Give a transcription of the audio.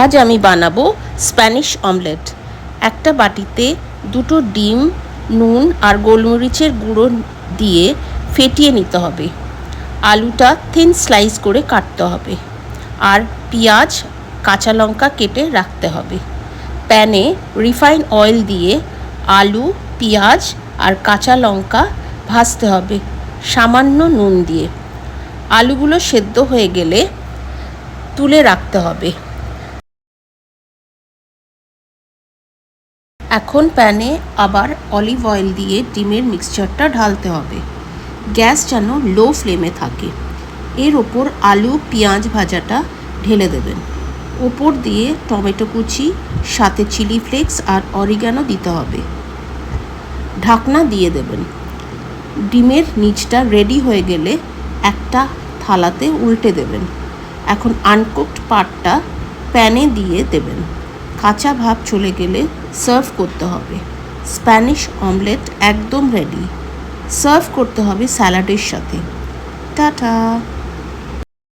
আজ আমি বানাবো স্প্যানিশ অমলেট। একটা বাটিতে দুটো ডিম নুন আর গোলমরিচের গুঁড়ো দিয়ে ফেটিয়ে নিতে হবে। আলুটা থিন স্লাইস করে কাটতে হবে আর পেঁয়াজ কাঁচা লঙ্কা কেটে রাখতে হবে। প্যানে রিফাইন অয়েল দিয়ে আলু পেঁয়াজ আর কাঁচা লঙ্কা ভাজতে হবে সামান্য নুন দিয়ে। আলুগুলো সেদ্ধ হয়ে গেলে তুলে রাখতে হবে। এখন প্যানে আবার অলিভ অয়েল দিয়ে ডিমের মিক্সচারটা ঢালতে হবে। গ্যাস যেন লো ফ্লেমে থাকে। এর ওপর আলু পেঁয়াজ ভাজাটা ঢেলে দেবেন। ওপর দিয়ে টমেটো কুচি সাথে চিলি ফ্লেক্স আর অরিগ্যানো দিতে হবে। ঢাকনা দিয়ে দেবেন। ডিমের নিচটা রেডি হয়ে গেলে একটা থালাতে উল্টে দেবেন। এখন আনকুকড পার্টটা প্যানে দিয়ে দেবেন। কাঁচা ভাব চলে গেলে সার্ভ করতে হবে। স্প্যানিশ অমলেট একদম রেডি। সার্ভ করতে হবে স্যালাডের সাথে। টাটা।